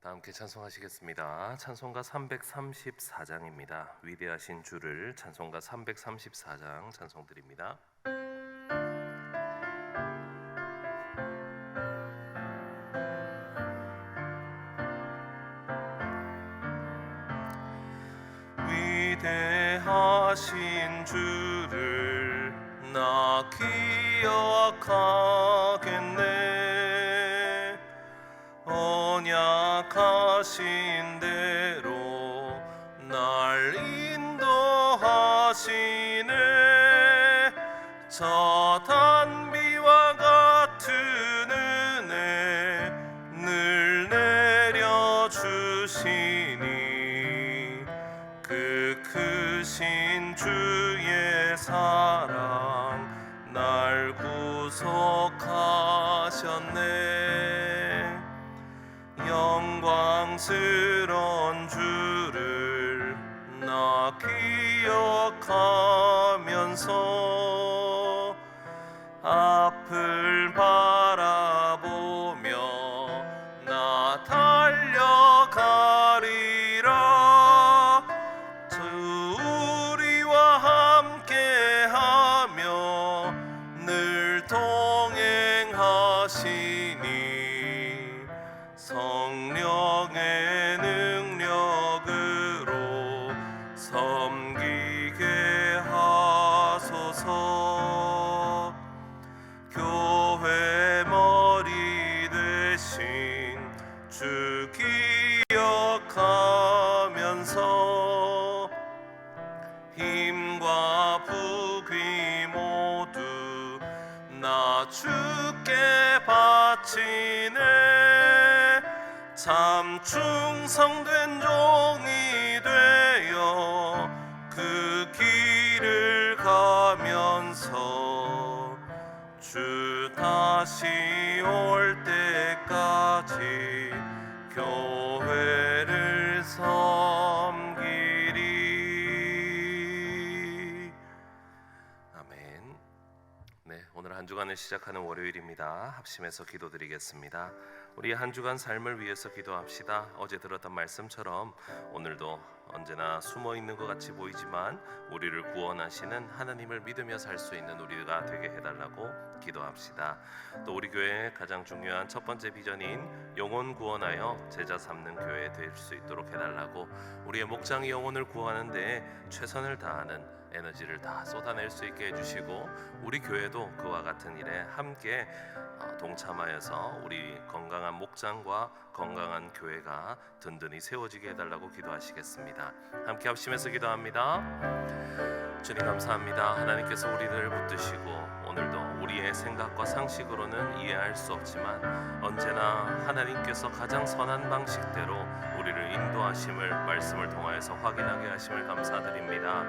다 함께 찬송하시겠습니다. 찬송가 334장입니다. 위대하신 주를 찬송가 334장 찬송드립니다. 위대하신 주를 나 기억하겠네. 언약하신 대로 날 인도하시네. 저 단비와 같은 은혜 늘 내려주시니 그 크신 주의 사랑 날 구속하셨네. 영광스러운 주를 나 기억하면서 앞을 바라보며 나 달려가리라. 주 우리와 함께하며 늘 동행하시니 성령의 능력으로 섬기게 하소서. 교회 머리 되신 주 기억하면서 힘과 부귀 모두 나 주께 바치네. 참 충성된 종이 되어 그 길을 가면서 주 다시 올 때까지 교회를 섬기리. 아멘. 네, 오늘 한 주간을 시작하는 월요일입니다. 합심해서 기도드리겠습니다. 우리 한 주간 삶을 위해서 기도합시다. 어제 들었던 말씀처럼 오늘도 언제나 숨어 있는 것 같이 보이지만 우리를 구원하시는 하나님을 믿으며 살 수 있는 우리가 되게 해달라고 기도합시다. 또 우리 교회의 가장 중요한 첫 번째 비전인 영혼 구원하여 제자 삼는 교회 될 수 있도록 해달라고, 우리의 목장이 영혼을 구하는 데에 최선을 다하는 에너지를 다 쏟아낼 수 있게 해주시고, 우리 교회도 그와 같은 일에 함께 동참하여서 우리 건강한 목장과 건강한 교회가 든든히 세워지게 해달라고 기도하시겠습니다. 함께 합심해서 기도합니다. 주님 감사합니다. 하나님께서 우리를 붙드시고 오늘도 우리의 생각과 상식으로는 이해할 수 없지만 언제나 하나님께서 가장 선한 방식대로 우리를 인도하심을 말씀을 통하여서 확인하게 하심을 감사드립니다.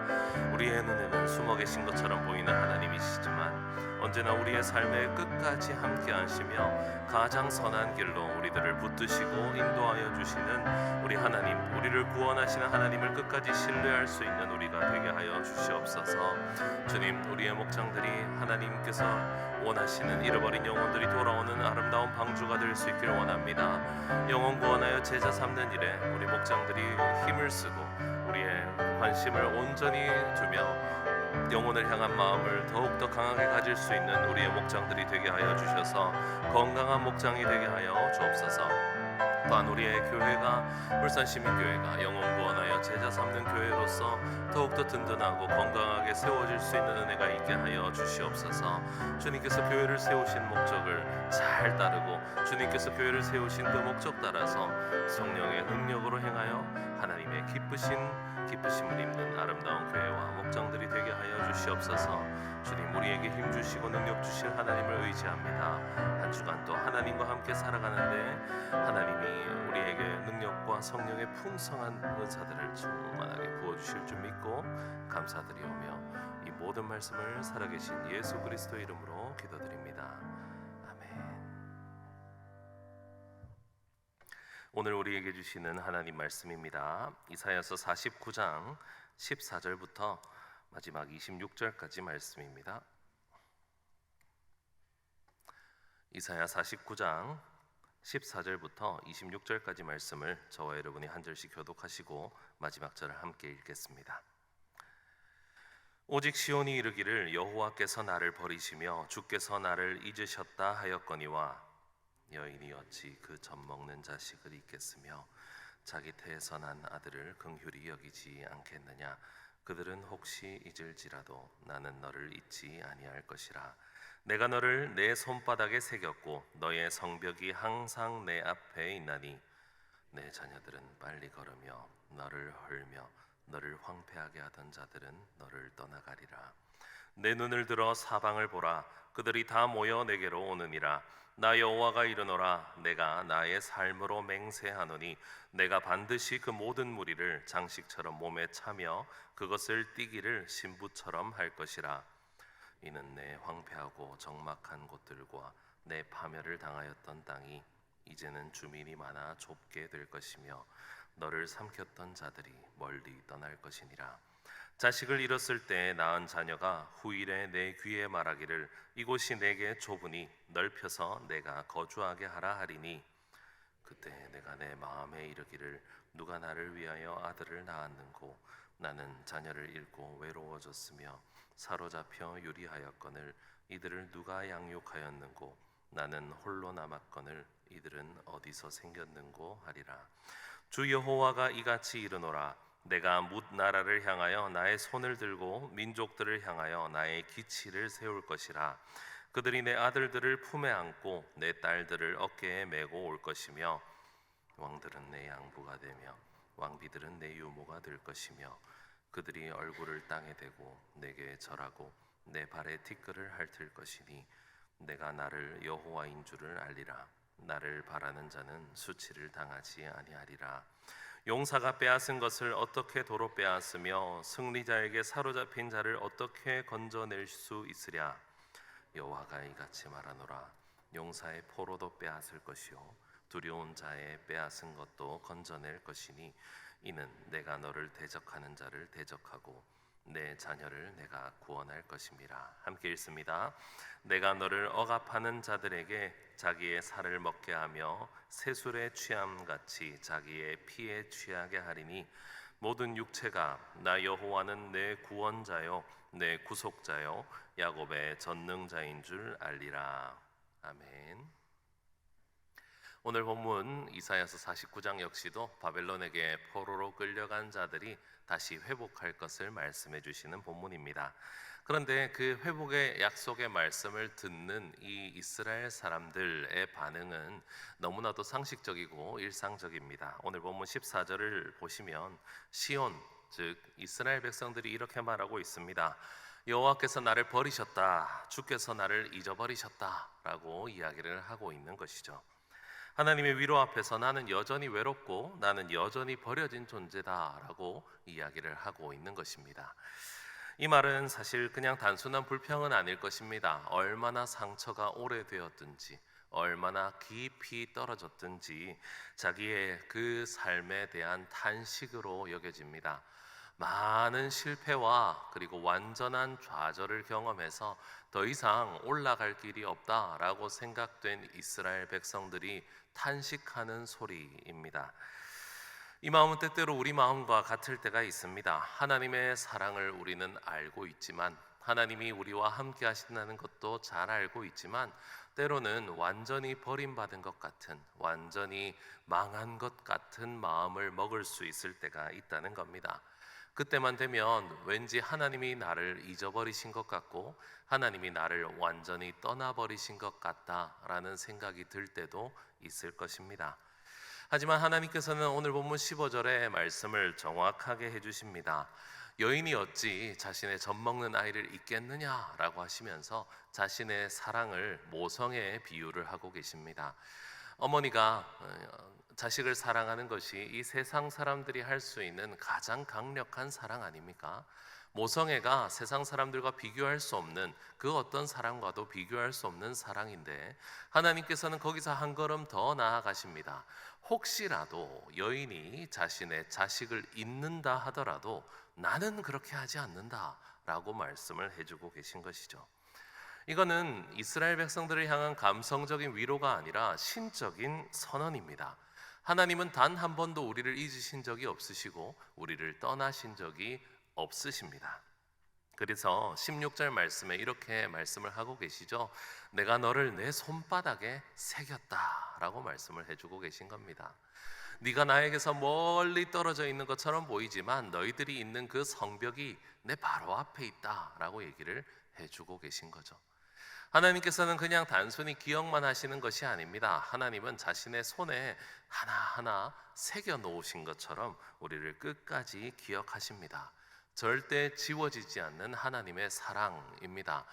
우리의 눈에는 숨어 계신 것처럼 보이는 하나님이시지만 언제나 우리의 삶의 끝까지 함께 하시며 가장 선한 길로 우리들을 붙드시고 인도하여 주시는 우리 하나님, 우리를 구원하시는 하나님을 끝까지 신뢰할 수 있는 우리가 되게 하여 주시옵소서. 주님, 우리의 목장들이 하나님께서 원하시는 잃어버린 영혼들이 돌아오는 아름다운 방주가 될 수 있기를 원합니다. 영혼 구원하여 제자 삼는 일에 우리 목장들이 힘을 쓰고 우리의 관심을 온전히 주며 영혼을 향한 마음을 더욱더 강하게 가질 수 있는 우리의 목장들이 되게 하여 주셔서 건강한 목장이 되게 하여 주옵소서. 또한 우리의 교회가, 울산시민교회가 영혼 구원하여 제자 삼는 교회로서 더욱더 든든하고 건강하게 세워질 수 있는 은혜가 있게 하여 주시옵소서. 주님께서 교회를 세우신 목적을 잘 따르고 주님께서 교회를 세우신 그 목적 따라서 성령의 능력으로 행하여 하나님의 기쁘심을 입는 아름다운 교회와 목장들이 되게 하여 주시옵소서. 주님, 우리에게 힘 주시고 능력 주실 하나님을 의지합니다. 한 주간 또 하나님과 함께 살아가는데 하나님이 우리에게 능력과 성령의 풍성한 은사들을 충만하게 부어주실 줄 믿고 감사드리오며 이 모든 말씀을 살아계신 예수 그리스도 이름으로 기도드립니다. 아멘. 오늘 우리에게 주시는 하나님 말씀입니다. 이사야서 49장 14절부터 마지막 26절까지 말씀입니다. 이사야 49장 14절부터 26절까지 말씀을 저와 여러분이 한 절씩 교독하시고 마지막 절을 함께 읽겠습니다. 오직 시온이 이르기를 여호와께서 나를 버리시며 주께서 나를 잊으셨다 하였거니와 여인이 어찌 그 젖먹는 자식을 잊겠으며 자기 태에서 난 아들을 긍휼히 여기지 않겠느냐. 그들은 혹시 잊을지라도 나는 너를 잊지 아니할 것이라. 내가 너를 내 손바닥에 새겼고 너의 성벽이 항상 내 앞에 있나니 내 자녀들은 빨리 걸으며 너를 헐며 너를 황폐하게 하던 자들은 너를 떠나가리라. 내 눈을 들어 사방을 보라. 그들이 다 모여 내게로 오느니라. 나 여호와가 이르노라. 내가 나의 삶으로 맹세하노니 내가 반드시 그 모든 무리를 장식처럼 몸에 차며 그것을 띠기를 신부처럼 할 것이라. 이는 내 황폐하고 적막한 곳들과 내 파멸을 당하였던 땅이 이제는 주민이 많아 좁게 될 것이며 너를 삼켰던 자들이 멀리 떠날 것이니라. 자식을 잃었을 때 낳은 자녀가 후일에 내 귀에 말하기를 이곳이 내게 좁으니 넓혀서 내가 거주하게 하라 하리니 그때 내가 내 마음에 이르기를 누가 나를 위하여 아들을 낳았는고 나는 자녀를 잃고 외로워졌으며 사로잡혀 유리하였거늘 이들을 누가 양육하였는고 나는 홀로 남았거늘 이들은 어디서 생겼는고 하리라. 주 여호와가 이같이 이르노라. 내가 뭇 나라를 향하여 나의 손을 들고 민족들을 향하여 나의 기치를 세울 것이라. 그들이 내 아들들을 품에 안고 내 딸들을 어깨에 메고 올 것이며 왕들은 내 양부가 되며 왕비들은 내 유모가 될 것이며 그들이 얼굴을 땅에 대고 내게 절하고 내 발에 티끌을 핥을 것이니 내가 나를 여호와인 줄을 알리라. 나를 바라는 자는 수치를 당하지 아니하리라. 용사가 빼앗은 것을 어떻게 도로 빼앗으며 승리자에게 사로잡힌 자를 어떻게 건져낼 수 있으랴. 여호와가 이같이 말하노라. 용사의 포로도 빼앗을 것이요 두려운 자의 빼앗은 것도 건져낼 것이니 이는 내가 너를 대적하는 자를 대적하고 내 자녀를 내가 구원할 것임이라. 함께 읽습니다. 내가 너를 억압하는 자들에게 자기의 살을 먹게 하며 새술에 취함같이 자기의 피에 취하게 하리니 모든 육체가 나 여호와는 내 구원자요 내 구속자요 야곱의 전능자인 줄 알리라. 아멘. 오늘 본문 이사야서 49장 역시도 바벨론에게 포로로 끌려간 자들이 다시 회복할 것을 말씀해 주시는 본문입니다. 그런데 그 회복의 약속의 말씀을 듣는 이 이스라엘 사람들의 반응은 너무나도 상식적이고 일상적입니다. 오늘 본문 14절을 보시면 시온, 즉 이스라엘 백성들이 이렇게 말하고 있습니다. 여호와께서 나를 버리셨다. 주께서 나를 잊어버리셨다. 라고 이야기를 하고 있는 것이죠. 하나님의 위로 앞에서 나는 여전히 외롭고 나는 여전히 버려진 존재다 라고 이야기를 하고 있는 것입니다. 이 말은 사실 그냥 단순한 불평은 아닐 것입니다. 얼마나 상처가 오래되었든지 얼마나 깊이 떨어졌든지 자기의 그 삶에 대한 탄식으로 여겨집니다. 많은 실패와 그리고 완전한 좌절을 경험해서 더 이상 올라갈 길이 없다라고 생각된 이스라엘 백성들이 탄식하는 소리입니다. 이 마음은 때때로 우리 마음과 같을 때가 있습니다. 하나님의 사랑을 우리는 알고 있지만 하나님이 우리와 함께 하신다는 것도 잘 알고 있지만 때로는 완전히 버림받은 것 같은, 완전히 망한 것 같은 마음을 먹을 수 있을 때가 있다는 겁니다. 그때만 되면 왠지 하나님이 나를 잊어버리신 것 같고 하나님이 나를 완전히 떠나버리신 것 같다라는 생각이 들 때도 있을 것입니다. 하지만 하나님께서는 오늘 본문 15절의 말씀을 정확하게 해주십니다. 여인이 어찌 자신의 젖먹는 아이를 잊겠느냐라고 하시면서 자신의 사랑을 모성애에 비유를 하고 계십니다. 어머니가 자식을 사랑하는 것이 이 세상 사람들이 할 수 있는 가장 강력한 사랑 아닙니까? 모성애가 세상 사람들과 비교할 수 없는 그 어떤 사랑과도 비교할 수 없는 사랑인데 하나님께서는 거기서 한 걸음 더 나아가십니다. 혹시라도 여인이 자신의 자식을 잊는다 하더라도 나는 그렇게 하지 않는다 라고 말씀을 해주고 계신 것이죠. 이거는 이스라엘 백성들을 향한 감성적인 위로가 아니라 신적인 선언입니다. 하나님은 단 한 번도 우리를 잊으신 적이 없으시고 우리를 떠나신 적이 없으십니다. 그래서 16절 말씀에 이렇게 말씀을 하고 계시죠. 내가 너를 내 손바닥에 새겼다라고 말씀을 해주고 계신 겁니다. 네가 나에게서 멀리 떨어져 있는 것처럼 보이지만 너희들이 있는 그 성벽이 내 바로 앞에 있다라고 얘기를 해주고 계신 거죠. 하나님께서는 그냥 단순히 기억만 하시는 것이 아닙니다. 하나님은 자신의 손에 하나하나 새겨 놓으신 것처럼 우리를 끝까지 기억하십니다. 절대 지워지지 않는 하나님의 사랑입니다.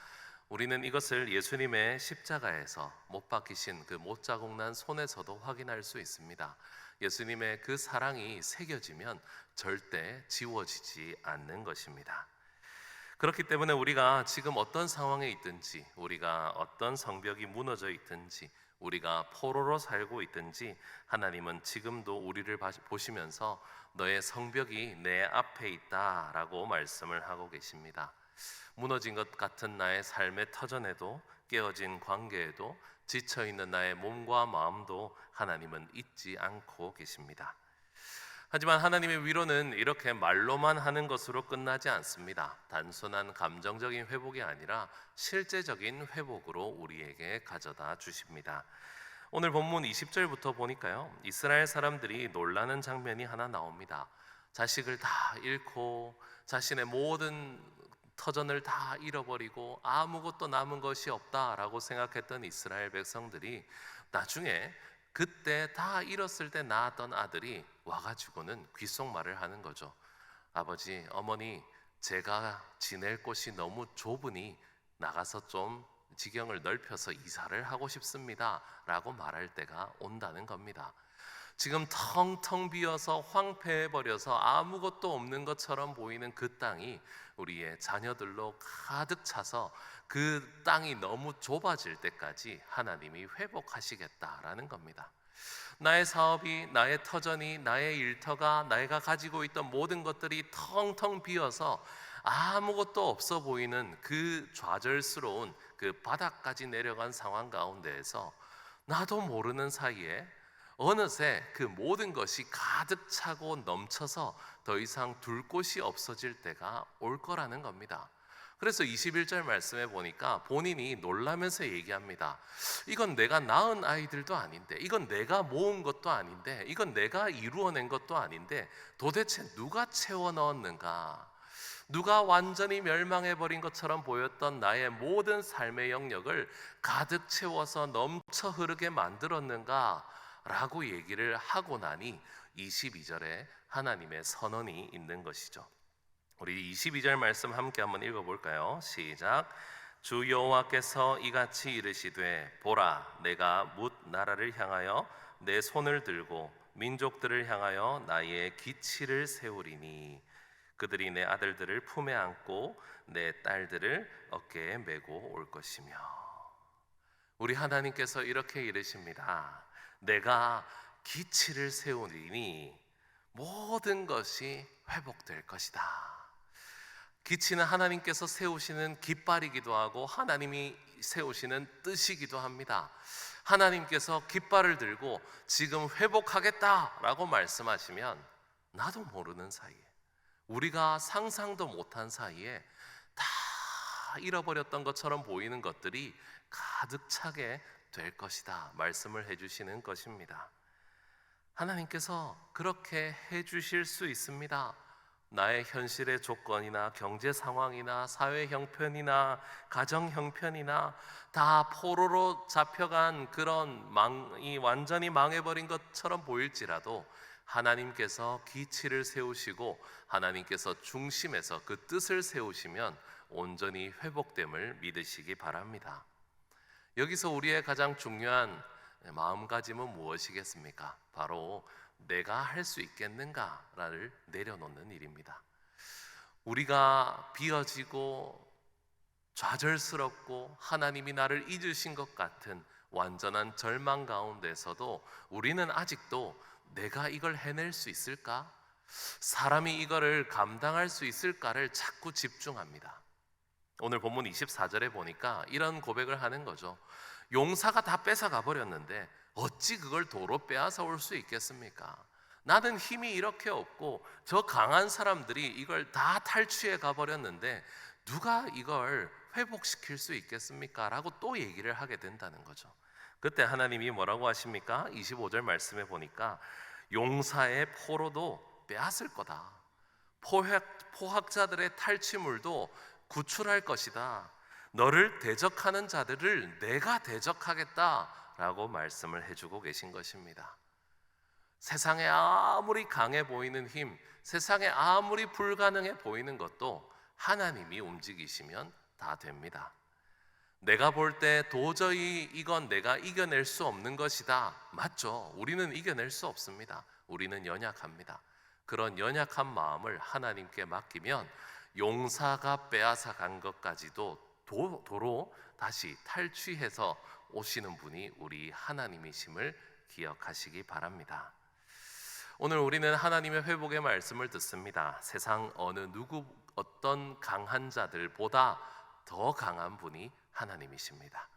우리는 이것을 예수님의 십자가에서 못 박히신 그 못자국 난 손에서도 확인할 수 있습니다. 예수님의 그 사랑이 새겨지면 절대 지워지지 않는 것입니다. 그렇기 때문에 우리가 지금 어떤 상황에 있든지, 우리가 어떤 성벽이 무너져 있든지, 우리가 포로로 살고 있든지 하나님은 지금도 우리를 보시면서 너의 성벽이 내 앞에 있다라고 말씀을 하고 계십니다. 무너진 것 같은 나의 삶의 터전에도, 깨어진 관계에도, 지쳐있는 나의 몸과 마음도 하나님은 잊지 않고 계십니다. 하지만 하나님의 위로는 이렇게 말로만 하는 것으로 끝나지 않습니다. 단순한 감정적인 회복이 아니라 실제적인 회복으로 우리에게 가져다 주십니다. 오늘 본문 20절부터 보니까요, 이스라엘 사람들이 놀라는 장면이 하나 나옵니다. 자식을 다 잃고 자신의 모든 터전을 다 잃어버리고 아무것도 남은 것이 없다라고 생각했던 이스라엘 백성들이 나중에 그때 다 잃었을 때 낳았던 아들이 와가지고는 귓속말을 하는 거죠. 아버지, 어머니, 제가 지낼 곳이 너무 좁으니 나가서 좀 지경을 넓혀서 이사를 하고 싶습니다 라고 말할 때가 온다는 겁니다. 지금 텅텅 비어서 황폐해버려서 아무것도 없는 것처럼 보이는 그 땅이 우리의 자녀들로 가득 차서 그 땅이 너무 좁아질 때까지 하나님이 회복하시겠다라는 겁니다. 나의 사업이, 나의 터전이, 나의 일터가, 내가 가지고 있던 모든 것들이 텅텅 비어서 아무것도 없어 보이는 그 좌절스러운 그 바닥까지 내려간 상황 가운데에서 나도 모르는 사이에 어느새 그 모든 것이 가득 차고 넘쳐서 더 이상 둘 곳이 없어질 때가 올 거라는 겁니다. 그래서 21절 말씀에 보니까 본인이 놀라면서 얘기합니다. 이건 내가 낳은 아이들도 아닌데, 이건 내가 모은 것도 아닌데, 이건 내가 이루어낸 것도 아닌데 도대체 누가 채워 넣었는가? 누가 완전히 멸망해버린 것처럼 보였던 나의 모든 삶의 영역을 가득 채워서 넘쳐 흐르게 만들었는가? 라고 얘기를 하고 나니 22절에 하나님의 선언이 있는 것이죠. 우리 22절 말씀 함께 한번 읽어볼까요? 시작. 주 여호와께서 이같이 이르시되 보라, 내가 뭇 나라를 향하여 내 손을 들고 민족들을 향하여 나의 기치를 세우리니 그들이 내 아들들을 품에 안고 내 딸들을 어깨에 메고 올 것이며. 우리 하나님께서 이렇게 이르십니다. 내가 기치를 세우리니 모든 것이 회복될 것이다. 기치는 하나님께서 세우시는 깃발이기도 하고 하나님이 세우시는 뜻이기도 합니다. 하나님께서 깃발을 들고 지금 회복하겠다라고 말씀하시면 나도 모르는 사이에, 우리가 상상도 못한 사이에 다 잃어버렸던 것처럼 보이는 것들이 가득 차게 될 것이다 말씀을 해주시는 것입니다. 하나님께서 그렇게 해주실 수 있습니다. 나의 현실의 조건이나 경제 상황이나 사회 형편이나 가정 형편이나 다 포로로 잡혀간 그런 완전히 망해버린 것처럼 보일지라도 하나님께서 기치를 세우시고 하나님께서 중심에서 그 뜻을 세우시면 온전히 회복됨을 믿으시기 바랍니다. 여기서 우리의 가장 중요한 마음가짐은 무엇이겠습니까? 바로 내가 할 수 있겠는가를 내려놓는 일입니다. 우리가 비어지고 좌절스럽고 하나님이 나를 잊으신 것 같은 완전한 절망 가운데서도 우리는 아직도 내가 이걸 해낼 수 있을까? 사람이 이거를 감당할 수 있을까를 자꾸 집중합니다. 오늘 본문 24절에 보니까 이런 고백을 하는 거죠. 용사가 다 뺏어가 버렸는데 어찌 그걸 도로 빼앗아 올 수 있겠습니까? 나는 힘이 이렇게 없고 저 강한 사람들이 이걸 다 탈취해 가 버렸는데 누가 이걸 회복시킬 수 있겠습니까? 라고 또 얘기를 하게 된다는 거죠. 그때 하나님이 뭐라고 하십니까? 25절 말씀에 보니까 용사의 포로도 빼앗을 거다. 포학자들의 탈취물도 구출할 것이다. 너를 대적하는 자들을 내가 대적하겠다라고 말씀을 해주고 계신 것입니다. 세상에 아무리 강해 보이는 힘, 세상에 아무리 불가능해 보이는 것도 하나님이 움직이시면 다 됩니다. 내가 볼 때 도저히 이건 내가 이겨낼 수 없는 것이다. 맞죠? 우리는 이겨낼 수 없습니다. 우리는 연약합니다. 그런 연약한 마음을 하나님께 맡기면 용사가 빼앗아 간 것까지도 도로 다시 탈취해서 오시는 분이 우리 하나님이심을 기억하시기 바랍니다. 오늘 우리는 하나님의 회복의 말씀을 듣습니다. 세상 어느 누구 어떤 강한 자들보다 더 강한 분이 하나님이십니다.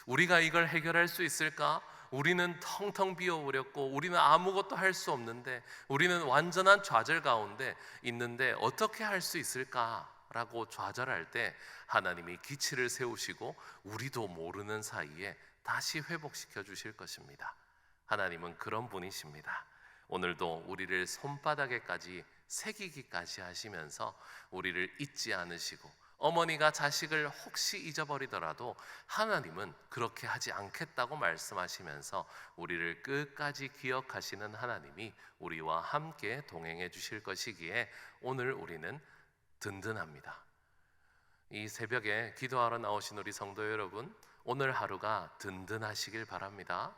우리가 이걸 해결할 수 있을까? 우리는 텅텅 비어버렸고 우리는 아무것도 할 수 없는데 우리는 완전한 좌절 가운데 있는데 어떻게 할 수 있을까라고 좌절할 때 하나님이 기치를 세우시고 우리도 모르는 사이에 다시 회복시켜 주실 것입니다. 하나님은 그런 분이십니다. 오늘도 우리를 손바닥에까지 새기기까지 하시면서 우리를 잊지 않으시고 어머니가 자식을 혹시 잊어버리더라도 하나님은 그렇게 하지 않겠다고 말씀하시면서 우리를 끝까지 기억하시는 하나님이 우리와 함께 동행해 주실 것이기에 오늘 우리는 든든합니다. 이 새벽에 기도하러 나오신 우리 성도 여러분, 오늘 하루가 든든하시길 바랍니다.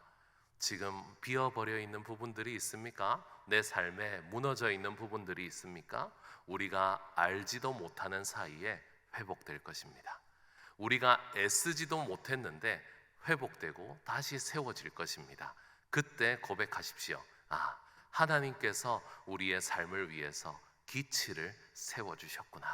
지금 비어버려 있는 부분들이 있습니까? 내 삶에 무너져 있는 부분들이 있습니까? 우리가 알지도 못하는 사이에 회복될 것입니다. 우리가 애쓰지도 못했는데 회복되고 다시 세워질 것입니다. 그때 고백하십시오. 하나님께서 우리의 삶을 위해서 기치를 세워주셨구나.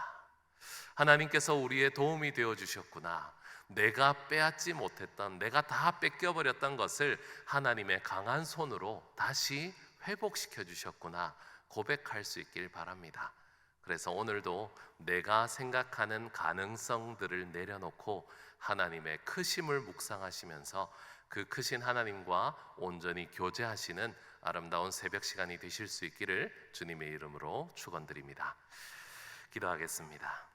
하나님께서 우리의 도움이 되어주셨구나. 내가 빼앗지 못했던, 내가 다 뺏겨버렸던 것을 하나님의 강한 손으로 다시 회복시켜 주셨구나 고백할 수 있길 바랍니다. 그래서 오늘도 내가 생각하는 가능성들을 내려놓고 하나님의 크심을 묵상하시면서 그 크신 하나님과 온전히 교제하시는 아름다운 새벽 시간이 되실 수 있기를 주님의 이름으로 축원드립니다. 기도하겠습니다.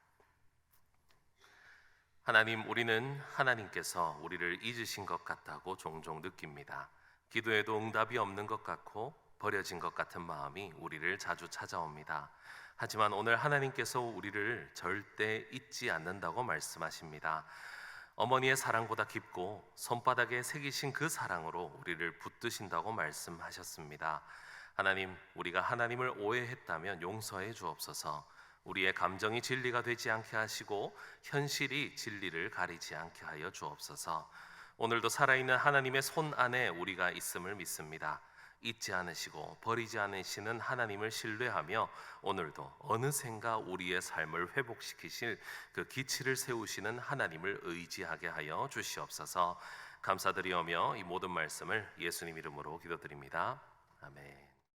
하나님, 우리는 하나님께서 우리를 잊으신 것 같다고 종종 느낍니다. 기도에도 응답이 없는 것 같고 버려진 것 같은 마음이 우리를 자주 찾아옵니다. 하지만 오늘 하나님께서 우리를 절대 잊지 않는다고 말씀하십니다. 어머니의 사랑보다 깊고 손바닥에 새기신 그 사랑으로 우리를 붙드신다고 말씀하셨습니다. 하나님, 우리가 하나님을 오해했다면 용서해 주옵소서. 우리의 감정이 진리가 되지 않게 하시고 현실이 진리를 가리지 않게 하여 주옵소서. 오늘도 살아있는 하나님의 손 안에 우리가 있음을 믿습니다. 잊지 않으시고 버리지 않으시는 하나님을 신뢰하며 오늘도 어느샌가 우리의 삶을 회복시키실 그 기치를 세우시는 하나님을 의지하게 하여 주시옵소서. 감사드리오며 이 모든 말씀을 예수님 이름으로 기도드립니다. 아멘.